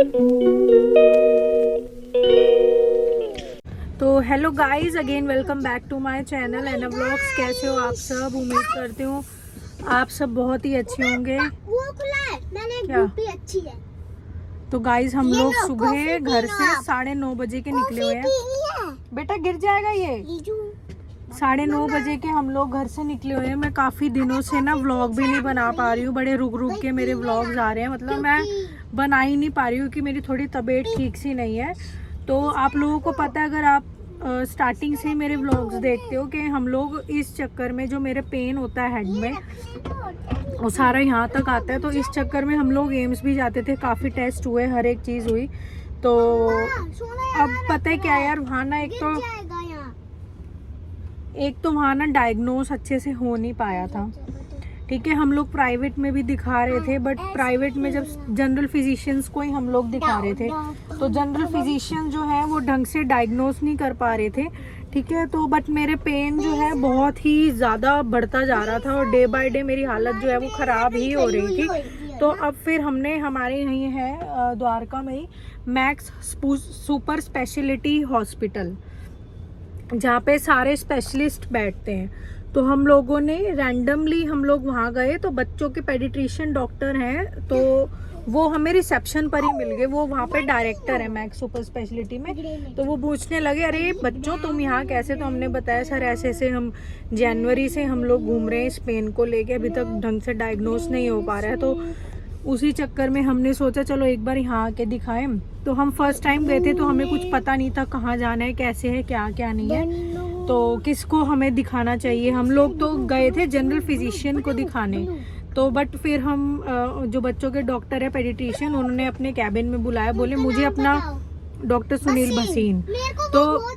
तो hello guys, again welcome back to my channel and vlogs. कैसे हो आप सब? उम्मीद करती हूँ आप सब बहुत ही अच्छे होंगे। वो खुला है, मैंने क्या? भी अच्छी है। तो गाइस हम लोग सुबह कॉफी घर पी लो से आप। 9:30 बजे के निकले हुए हैं। बेटा गिर जाएगा ये। जीजू 9:30 बजे के हम लोग घर से निकले हुए हैं। मैं काफ़ी दिनों से ना व्लॉग भी नहीं बना पा रही हूँ। बड़े रुक रुक के मेरे व्लॉग्स आ रहे हैं, मतलब मैं बना ही नहीं पा रही हूँ कि मेरी थोड़ी तबीयत ठीक सी नहीं है। तो आप लोगों को पता है, अगर आप स्टार्टिंग से ही मेरे व्लॉग्स देखते हो, कि हम लोग इस चक्कर में जो मेरे पेन होता है हेड में, वो सारा यहाँ तक आता है। तो इस चक्कर में हम लोग एम्स भी जाते थे, काफ़ी टेस्ट हुए, हर एक चीज़ हुई। तो अब पता है क्या यार, वहाँ ना एक तो वहाँ ना डायग्नोस अच्छे से हो नहीं पाया था। ठीक है, हम लोग प्राइवेट में भी दिखा रहे थे, बट प्राइवेट में जब जनरल फिजिशियंस को ही हम लोग दिखा रहे थे, तो जनरल फिजिशियन जो है वो ढंग से डायग्नोस नहीं कर पा रहे थे। ठीक है, तो बट मेरे पेन जो है बहुत ही ज़्यादा बढ़ता जा रहा था और डे बाय डे मेरी हालत जो है वो ख़राब ही हो रही थी। तो अब फिर हमने, हमारे यहीं है द्वारका में ही मैक्स सुपर स्पेशलिटी हॉस्पिटल, जहाँ पे सारे स्पेशलिस्ट बैठते हैं। तो हम लोगों ने रैंडमली हम लोग वहाँ गए, तो बच्चों के पेडिट्रिशियन डॉक्टर हैं, तो वो हमें रिसेप्शन पर ही मिल गए। वो वहाँ पे डायरेक्टर है मैक्स सुपर स्पेशलिटी में। तो वो पूछने लगे, अरे बच्चों तुम यहाँ कैसे? तो हमने बताया सर ऐसे ऐसे हम जनवरी से हम लोग घूम रहे हैं इस पेन को लेके, अभी तक ढंग से डायग्नोस नहीं हो पा रहा है। तो उसी चक्कर में हमने सोचा चलो एक बार यहाँ आके दिखाएं। तो हम फर्स्ट टाइम गए थे, तो हमें कुछ पता नहीं था कहाँ जाना है, कैसे है, क्या क्या नहीं है, तो किसको हमें दिखाना चाहिए। हम लोग तो गए थे जनरल फिजिशियन को दिखाने। तो बट फिर हम जो बच्चों के डॉक्टर है पेडिट्रिशियन, उन्होंने अपने कैबिन में बुलाया, बोले मुझे अपना डॉक्टर सुनील भसीन, तो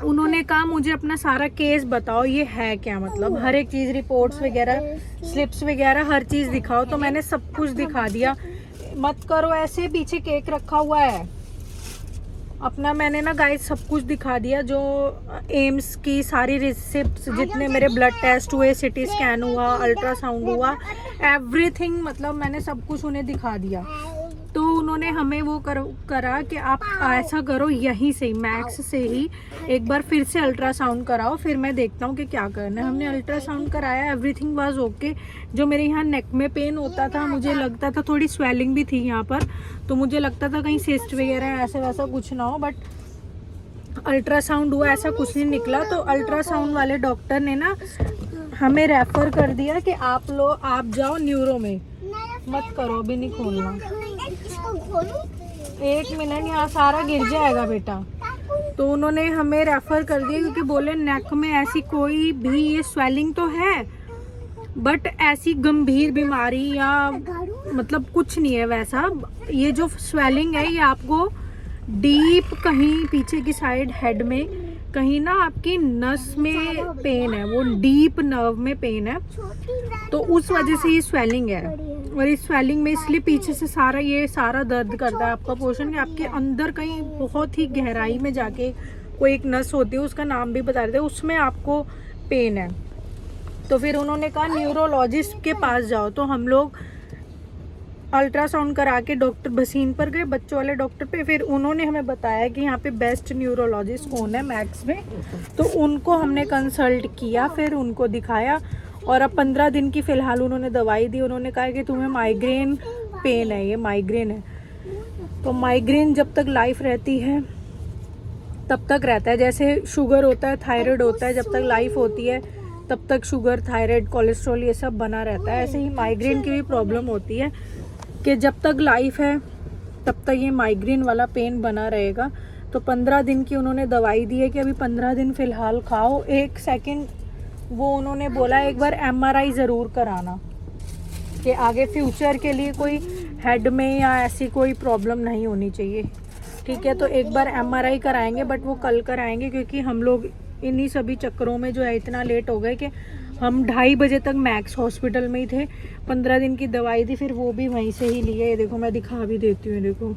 उन्होंने कहा मुझे अपना सारा केस बताओ, ये है क्या, मतलब हर एक चीज़, रिपोर्ट्स वगैरह, स्लिप्स वगैरह, हर चीज़ दिखाओ। तो मैंने सब कुछ दिखा दिया। मत करो ऐसे, पीछे केक रखा हुआ है अपना। मैंने ना गाइस सब कुछ दिखा दिया, जो एम्स की सारी रिसिप्ट्स, जितने मेरे ब्लड टेस्ट हुए, सिटी स्कैन हुआ, अल्ट्रासाउंड हुआ, एवरीथिंग, मतलब मैंने सब कुछ उन्हें दिखा दिया। तो उन्होंने हमें वो करा कि आप ऐसा करो, यहीं से मैक्स से ही एक बार फिर से अल्ट्रासाउंड कराओ, फिर मैं देखता हूँ कि क्या करना है। हमने अल्ट्रासाउंड कराया, एवरीथिंग वाज ओके। जो मेरे यहाँ नेक में पेन होता था, मुझे लगता था थोड़ी स्वेलिंग भी थी यहाँ पर, तो मुझे लगता था कहीं सिस्ट वगैरह ऐसा वैसा कुछ ना हो, बट अल्ट्रासाउंड हुआ, ऐसा कुछ नहीं निकला। तो अल्ट्रासाउंड वाले डॉक्टर ने ना हमें रेफर कर दिया कि आप जाओ न्यूरो में। मत करो, अभी नहीं खोलना, एक मिनट, यहाँ सारा गिर जाएगा बेटा। तो उन्होंने हमें रेफर कर दिया, क्योंकि बोले नेक में ऐसी कोई भी, ये स्वेलिंग तो है बट ऐसी गंभीर बीमारी या मतलब कुछ नहीं है वैसा। ये जो स्वेलिंग है, ये आपको डीप कहीं पीछे की साइड हेड में कहीं ना आपकी नस में पेन है, वो डीप नर्व में पेन है, तो उस वजह से ये स्वेलिंग है। और इस स्वेलिंग में इसलिए पीछे से सारा ये सारा दर्द करता है आपका पोर्शन, आपके अंदर कहीं बहुत ही गहराई में जाके कोई एक नस होती है, उसका नाम भी बता देते हैं, उसमें आपको पेन है। तो फिर उन्होंने कहा न्यूरोलॉजिस्ट के पास जाओ। तो हम लोग अल्ट्रासाउंड करा के डॉक्टर भसीन पर गए, बच्चों वाले डॉक्टर पे। फिर उन्होंने हमें बताया कि यहाँ पे बेस्ट न्यूरोलॉजिस्ट कौन है मैक्स में, तो उनको हमने कंसल्ट किया, फिर उनको दिखाया। और अब 15 दिन की फ़िलहाल उन्होंने दवाई दी। उन्होंने कहा कि तुम्हें माइग्रेन पेन है, ये माइग्रेन है। तो माइग्रेन जब तक लाइफ रहती है तब तक रहता है, जैसे शुगर होता है, थायराइड होता है, जब तक लाइफ होती है तब तक शुगर, थायराइड, कोलेस्ट्रॉल ये सब बना रहता है। ऐसे ही माइग्रेन की भी प्रॉब्लम होती है कि जब तक लाइफ है तब तक ये माइग्रेन वाला पेन बना रहेगा। तो 15 दिन की उन्होंने दवाई दी है कि अभी 15 दिन फ़िलहाल खाओ। एक सेकंड वो उन्होंने बोला एक बार MRI ज़रूर कराना, कि आगे फ्यूचर के लिए कोई हेड में या ऐसी कोई प्रॉब्लम नहीं होनी चाहिए। ठीक है, तो एक बार MRI कराएंगे, बट वो कल कराएंगे, क्योंकि हम लोग इन्हीं सभी चक्करों में जो है इतना लेट हो गए कि हम 2:30 बजे तक मैक्स हॉस्पिटल में ही थे। 15 दिन की दवाई थी, फिर वो भी वहीं से ही लिए। देखो मैं दिखा भी देती हूँ, देखो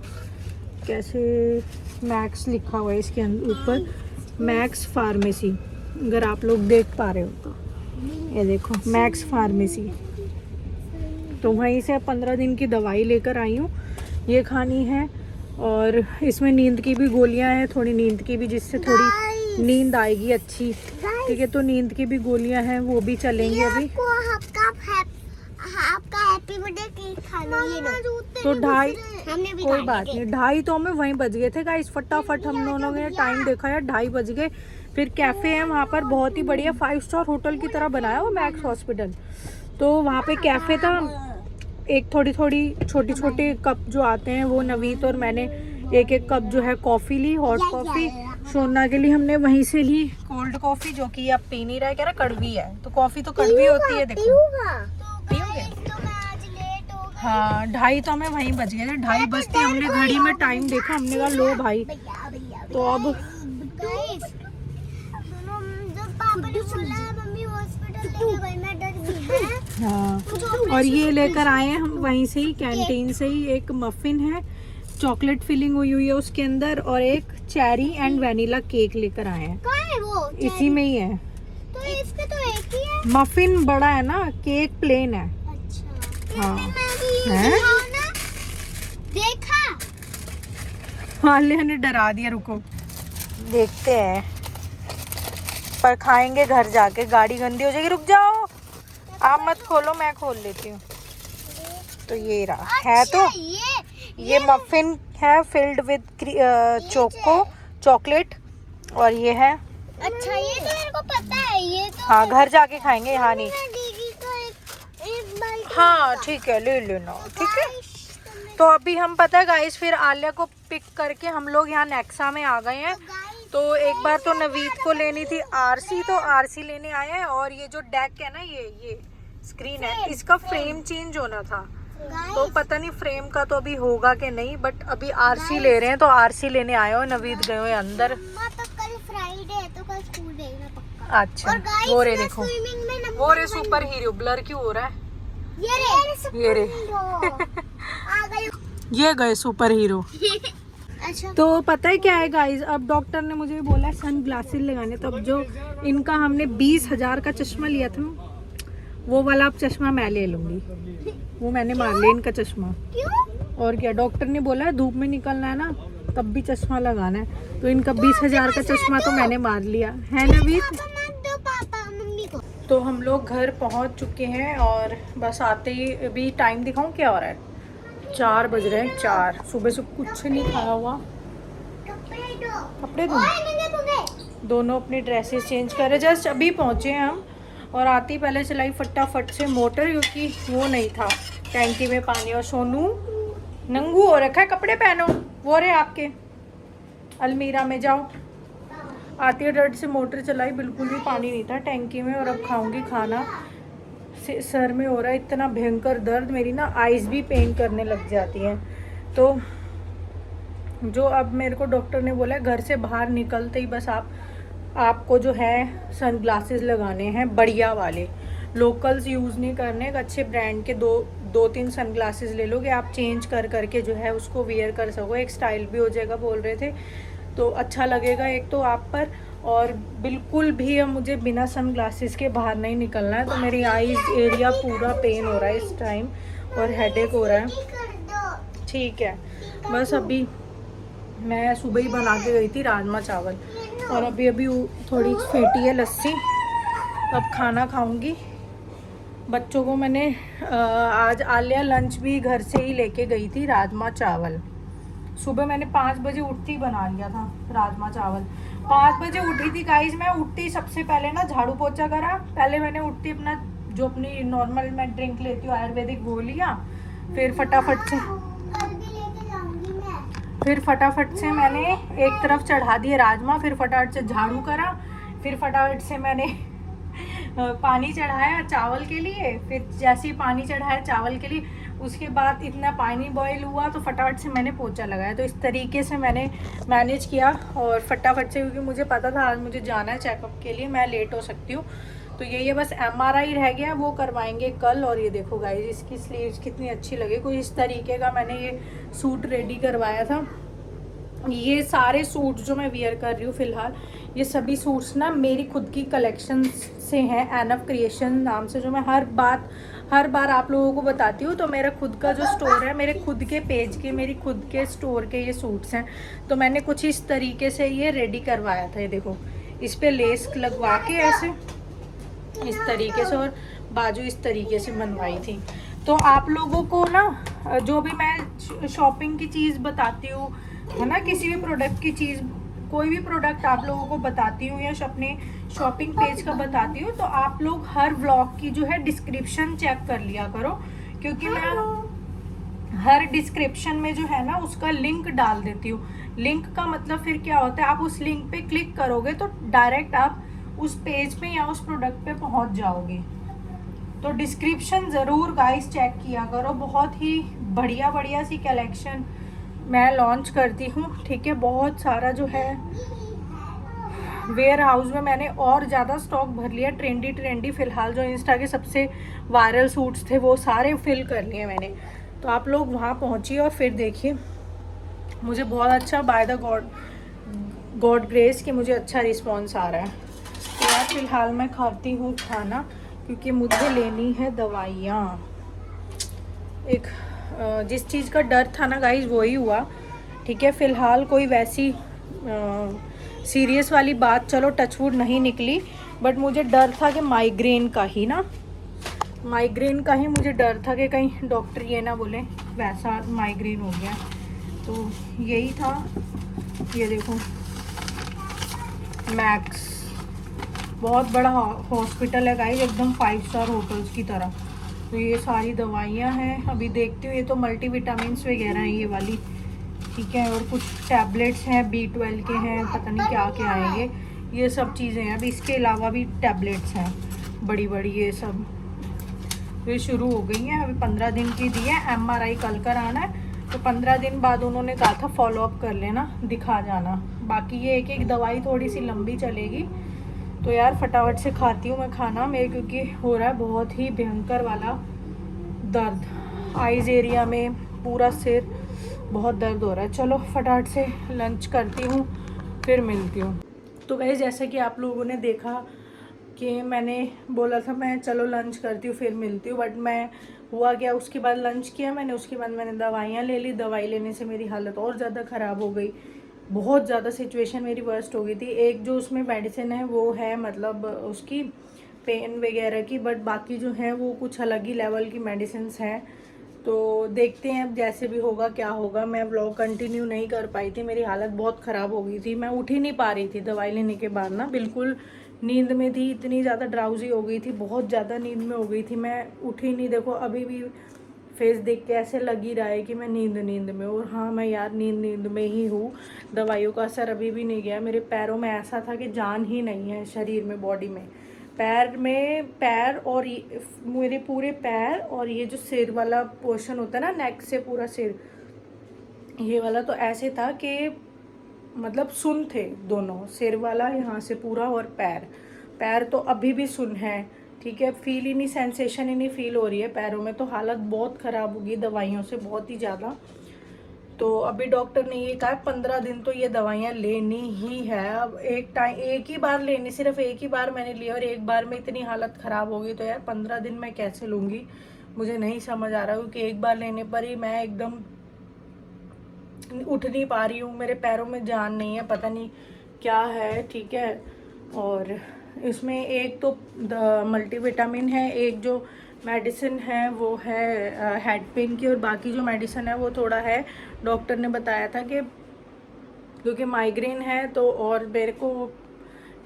कैसे मैक्स लिखा हुआ है इसके ऊपर, मैक्स फार्मेसी, अगर आप लोग देख पा रहे हो तो ये देखो मैक्स फार्मेसी। तो वहीं से 15 दिन की दवाई लेकर आई हूँ, ये खानी है। और इसमें नींद की भी गोलियां हैं, थोड़ी नींद की भी, जिससे थोड़ी नींद आएगी अच्छी। ठीक है, तो नींद की भी गोलियां हैं, वो भी चलेंगी अभी। आपका हैप्पी बर्थडे केक खाना ये लो। तो ढाई, हमने भी कोई बात नहीं, 2:30 तो हमें वहीं बज गए थे गाइस। फटाफट हम दोनों ने टाइम देखा यार, 2:30 बज गए। फिर कैफ़े है वहाँ पर, बहुत ही बढ़िया 5 स्टार होटल की तरह बनाया हुआ मैक्स हॉस्पिटल। तो वहाँ पे कैफ़े था, एक थोड़ी छोटी छोटे कप जो आते हैं वो नवीत और मैंने एक कप जो है कॉफ़ी ली, हॉट कॉफ़ी। सोना के लिए हमने वहीं से ली कोल्ड कॉफ़ी, जो कि अब पी नहीं रहा है, कह रहा कड़वी है। तो कॉफ़ी तो कड़वी होती है, देखो पियोगे। हाँ, 2:30 तो हमें वहीं बज गए थे। 2:30 बजते हमने घड़ी में टाइम देखा, हमने कहा लो भाई। तो अब हाँ, और ये लेकर आए हैं हम वहीं से ही, कैंटीन से ही। एक मफिन है, चॉकलेट फिलिंग हुई हुई है उसके अंदर, और एक चेरी एंड वैनिला केक लेकर आए हैं। कहाँ है वो? इसी में ही है। तो इसके तो एक ही है। मफिन बड़ा है ना, केक प्लेन है। अच्छा। हाँ। है? हैं? देखा? हालिया ने डरा दिया, रुको देखते हैं, पर खाएंगे घर जाके, गाड़ी गंदी हो जाएगी। रुक जाओ, आप मत खोलो, मैं खोल लेती हूँ। तो ये रहा है, तो ये मफिन है फिल्ड विद चोको चॉकलेट, और ये है। अच्छा, ये तो मेरे को पता है, ये तो हाँ, घर जाके खाएंगे, यहाँ नहीं। दीदी को एक बाल्टी। हाँ ठीक है, ले लेना, ठीक है। तो अभी हम, पता है गाइस, फिर आलिया को पिक करके हम लोग यहाँ नेक्सा में आ गए हैं। तो एक बार तो नवीद को लेनी थी आरसी, तो आरसी लेने आए हैं। और ये जो डेक है ना, ये स्क्रीन है, इसका फ्रेम चेंज होना था। तो पता नहीं फ्रेम का तो अभी होगा कि नहीं, बट अभी आरसी ले रहे हैं, तो आरसी लेने आए हो। नवीद गए हुए अंदर। तो कल फ्राइडे है, तो कल स्कूल जाएगा पक्का। अच्छा, वो रे देखो, वो रे सुपर हीरो, ब्लर क्यों हो रहा है? ये रे आ गए। ये गए सुपर हीरो। अच्छा, तो पता है क्या है गाइस, अब डॉक्टर ने मुझे बोला है सन ग्लासेस लगाने। तो अब जो इनका हमने 20,000 का चश्मा लिया था, वो वाला अब चश्मा मैं ले लूंगी। वो मैंने मार लिया इनका चश्मा। क्यों? और क्या, डॉक्टर ने बोला है धूप में निकलना है ना, तब भी चश्मा लगाना है। तो इनका 20,000 का चश्मा तो मैंने मार लिया है। नवीद, पापा मम्मी को। तो हम लोग घर पहुंच चुके हैं, और बस आते ही अभी टाइम दिखाऊं क्या हो रहा है, 4 बज रहे हैं। 4 सुबह से कुछ नहीं खाया हुआ। कपड़े दोनों अपनी ड्रेसेस चेंज कर रहे, जस्ट अभी पहुंचे हैं हम। और आती पहले चलाई फटाफट से मोटर, क्योंकि वो नहीं था टैंकी में पानी। और सोनू नंगू हो रखा है, कपड़े पहनो, वो रहे आपके अलमीरा में, जाओ। आती है डर से मोटर चलाई, बिल्कुल भी पानी नहीं था टैंकी में। और अब खाऊंगी खाना। सर में हो रहा है इतना भयंकर दर्द, मेरी ना आइज़ भी पेन करने लग जाती हैं। तो जो अब मेरे को डॉक्टर ने बोला है, घर से बाहर निकलते ही बस आपको जो है सन ग्लासेस लगाने हैं, बढ़िया वाले, लोकल्स यूज़ नहीं करने। एक अच्छे ब्रांड के 2-3 सन ग्लासेस ले लोगे आप, चेंज कर करके जो है उसको वियर कर सको, एक स्टाइल भी हो जाएगा बोल रहे थे। तो अच्छा लगेगा एक तो आप पर, और बिल्कुल भी अब मुझे बिना सन ग्लासेस के बाहर नहीं निकलना है। तो मेरी आईज एरिया पूरा पेन हो रहा है इस टाइम, और हेडेक हो रहा है। ठीक है, बस अभी मैं सुबह ही बना के गई थी राजमा चावल, और अभी थोड़ी फेंटी है लस्सी। अब खाना खाऊंगी। बच्चों को मैंने आज आलिया लंच भी घर से ही लेके गई थी, राजमा चावल। सुबह मैंने 5 बजे उठती बना लिया था राजमा चावल। 5 बजे उठी थी गाइस। मैं उठती सबसे पहले ना झाड़ू पोछा करा। पहले मैंने उठती अपना जो अपनी नॉर्मल मैं ड्रिंक लेती हूँ आयुर्वेदिक, वो लिया। फिर फटाफट से मैंने एक तरफ चढ़ा दिए राजमा, फिर फटाफट से झाड़ू करा, फिर फटाफट से मैंने पानी चढ़ाया चावल के लिए। फिर जैसे ही पानी चढ़ाया चावल के लिए, उसके बाद इतना पानी बॉईल हुआ तो फटाफट से मैंने पोछा लगाया। तो इस तरीके से मैंने मैनेज किया, और फटाफट से, क्योंकि मुझे पता था आज मुझे जाना है चेकअप के लिए, मैं लेट हो सकती हूँ। तो ये बस MRI रह गया, वो करवाएंगे कल। और ये देखो गाइस, इसकी स्लीव्स कितनी अच्छी लगी। कुछ इस तरीके का मैंने ये सूट रेडी करवाया था। ये सारे सूट जो मैं वियर कर रही हूँ फ़िलहाल, ये सभी सूट्स ना मेरी खुद की कलेक्शन से हैं, एनफ क्रिएशन नाम से, जो मैं हर बात हर बार आप लोगों को बताती हूँ। तो मेरा खुद का जो स्टोर है, मेरे खुद के पेज के, मेरी खुद के स्टोर के ये सूट्स हैं। तो मैंने कुछ इस तरीके से ये रेडी करवाया था। ये देखो, इस पे लेस लगवा के ऐसे इस तरीके से, और बाजू इस तरीके से बनवाई थी। तो आप लोगों को ना जो भी मैं शॉपिंग की चीज़ बताती हूँ, है ना, किसी भी प्रोडक्ट की चीज़, कोई भी प्रोडक्ट आप लोगों को बताती हूँ या अपने शॉपिंग पेज का बताती हूँ, तो आप लोग हर व्लॉग की जो है डिस्क्रिप्शन चेक कर लिया करो, क्योंकि मैं हर डिस्क्रिप्शन में जो है ना उसका लिंक डाल देती हूँ। लिंक का मतलब फिर क्या होता है, आप उस लिंक पे क्लिक करोगे तो डायरेक्ट आप उस पेज पे या उस प्रोडक्ट पे पहुंच जाओगे। तो डिस्क्रिप्शन ज़रूर गाइस चेक किया करो। बहुत ही बढ़िया बढ़िया सी कलेक्शन मैं लॉन्च करती हूँ, ठीक है। बहुत सारा जो है वेयर हाउस में मैंने और ज़्यादा स्टॉक भर लिया। ट्रेंडी फ़िलहाल जो इंस्टा के सबसे वायरल सूट्स थे वो सारे फिल कर लिए मैंने। तो आप लोग वहाँ पहुँचिए और फिर देखिए। मुझे बहुत अच्छा, बाय द गॉड ग्रेस, कि मुझे अच्छा रिस्पॉन्स आ रहा है। तो यार फ़िलहाल मैं खाती हूँ खाना, क्योंकि मुझे लेनी है दवाइयाँ। एक जिस चीज़ का डर था ना गाइस वही हुआ, ठीक है। फ़िलहाल कोई वैसी सीरियस वाली बात चलो टचवुड नहीं निकली, बट मुझे डर था कि माइग्रेन का ही मुझे डर था कि कहीं डॉक्टर ये ना बोले वैसा माइग्रेन हो गया। तो यही था। ये देखो, मैक्स बहुत बड़ा हॉस्पिटल है गाइस, एकदम 5 स्टार होटल्स की तरह। तो ये सारी दवाइयाँ हैं, अभी देखती हूँ। ये तो मल्टीविटामिन्स वगैरह हैं ये वाली, ठीक है। और कुछ टैबलेट्स हैं, B12 के हैं, पता नहीं क्या क्या है ये सब चीज़ें हैं। अभी इसके अलावा भी टैबलेट्स हैं बड़ी बड़ी, ये सब ये शुरू हो गई हैं। अभी 15 दिन की दी है। MRI कल कराना है, तो 15 दिन बाद उन्होंने कहा था फॉलोअप कर लेना, दिखा जाना। बाकी ये एक दवाई थोड़ी सी लंबी चलेगी। तो यार फटाफट से खाती हूँ मैं खाना, मेरे क्योंकि हो रहा है बहुत ही भयंकर वाला दर्द आइज़ एरिया में, पूरा सिर बहुत दर्द हो रहा है। चलो फटाफट से लंच करती हूँ, फिर मिलती हूँ। तो गाइस जैसा कि आप लोगों ने देखा कि मैंने बोला था मैं चलो लंच करती हूँ फिर मिलती हूँ, बट मैं हुआ गया, उसके बाद लंच किया मैंने, उसके बाद मैंने दवाइयाँ ले ली। दवाई लेने से मेरी हालत और ज़्यादा ख़राब हो गई, बहुत ज़्यादा सिचुएशन मेरी वर्स्ट हो गई थी। एक जो उसमें मेडिसिन है वो है मतलब उसकी पेन वगैरह की, बट बाकी जो है वो कुछ अलग ही लेवल की मेडिसिन हैं। तो देखते हैं अब जैसे भी होगा क्या होगा। मैं व्लॉग कंटिन्यू नहीं कर पाई थी, मेरी हालत बहुत ख़राब हो गई थी। मैं उठ ही नहीं पा रही थी दवाई लेने के बाद ना, बिल्कुल नींद में थी, इतनी ज़्यादा ड्राउजी हो गई थी, बहुत ज़्यादा नींद में हो गई थी। मैं उठ ही नहीं, देखो अभी भी फेस देख के ऐसे लग ही रहा है कि मैं नींद में। और हाँ मैं यार नींद में ही हूँ। दवाइयों का असर अभी भी नहीं गया। मेरे पैरों में ऐसा था कि जान ही नहीं है शरीर में, बॉडी में। पैर और मेरे पूरे पैर और ये जो सिर वाला पोर्शन होता है ना, नेक से पूरा सिर, ये वाला तो ऐसे था कि मतलब सुन थे दोनों, सिर वाला यहाँ से पूरा और पैर तो अभी भी सुन है, ठीक है। फील ही नहीं, सेंसेशन ही नहीं फील हो रही है पैरों में। तो हालत बहुत ख़राब होगी दवाइयों से, बहुत ही ज़्यादा। तो अभी डॉक्टर ने ये कहा 15 दिन तो ये दवाइयाँ लेनी ही है। अब एक ही बार लेनी, सिर्फ एक ही बार मैंने लिया और एक बार में इतनी हालत ख़राब हो गई। तो यार 15 दिन मैं कैसे लूँगी, मुझे नहीं समझ आ रहा, क्योंकि एक बार लेने पर ही मैं एकदम उठ नहीं पा रही हूँ, मेरे पैरों में जान नहीं है, पता नहीं क्या है, ठीक है। और इसमें एक तो मल्टीविटामिन है, एक जो मेडिसिन है वो है हेड पेन की, और बाकी जो मेडिसिन है वो थोड़ा है, डॉक्टर ने बताया था कि क्योंकि माइग्रेन है तो, और मेरे को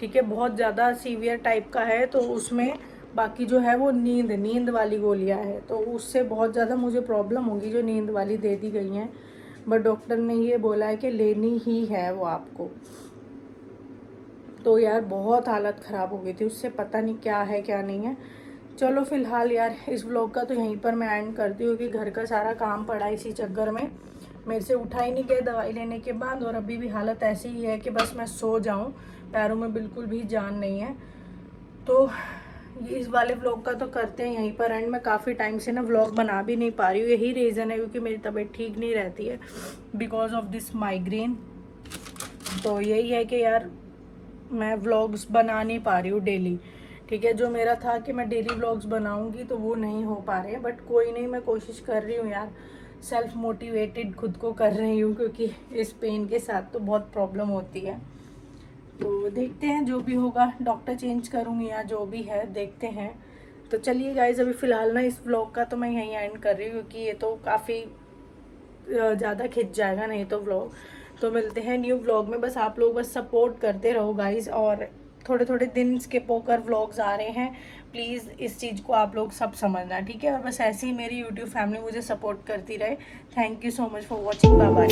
ठीक है बहुत ज़्यादा सीवियर टाइप का है, तो उसमें बाकी जो है वो नींद वाली गोलियां है, तो उससे बहुत ज़्यादा मुझे प्रॉब्लम होगी जो नींद वाली दे दी गई हैं। बट डॉक्टर ने ये बोला है कि लेनी ही है वो आपको। तो यार बहुत हालत ख़राब हो गई थी उससे, पता नहीं क्या है क्या नहीं है। चलो फ़िलहाल यार इस व्लॉग का तो यहीं पर मैं एंड करती हूँ कि घर का सारा काम पड़ा इसी चक्कर में, मेरे से उठा ही नहीं गया दवाई लेने के बाद, और अभी भी हालत ऐसी ही है कि बस मैं सो जाऊँ, पैरों में बिल्कुल भी जान नहीं है। तो इस वाले व्लॉग का तो करते हैं यहीं पर एंड। मैं काफ़ी टाइम से ना व्लॉग बना भी नहीं पा रही हूँ, यही रीज़न है क्योंकि मेरी तबीयत ठीक नहीं रहती है बिकॉज ऑफ दिस माइग्रेन। तो यही है कि यार मैं व्लॉग्स बना नहीं पा रही हूँ डेली, ठीक है। जो मेरा था कि मैं डेली व्लॉग्स बनाऊंगी तो वो नहीं हो पा रहे, बट कोई नहीं, मैं कोशिश कर रही हूँ यार, सेल्फ मोटिवेटेड खुद को कर रही हूँ, क्योंकि इस पेन के साथ तो बहुत प्रॉब्लम होती है। तो देखते हैं जो भी होगा, डॉक्टर चेंज करूँगी या जो भी है देखते हैं। तो चलिए गाइज, अभी फ़िलहाल ना इस व्लॉग का तो मैं यहीं एंड कर रही हूँ, क्योंकि ये तो काफ़ी ज़्यादा खिंच जाएगा नहीं तो व्लॉग। तो मिलते हैं न्यू व्लॉग में, बस आप लोग बस सपोर्ट करते रहो गाइज। और थोड़े थोड़े दिन स्किप होकर व्लॉग्स आ रहे हैं, प्लीज़ इस चीज़ को आप लोग सब समझना, ठीक है। और बस ऐसे ही मेरी यूट्यूब फैमिली मुझे सपोर्ट करती रहे। Thank you so much for watching, bye bye.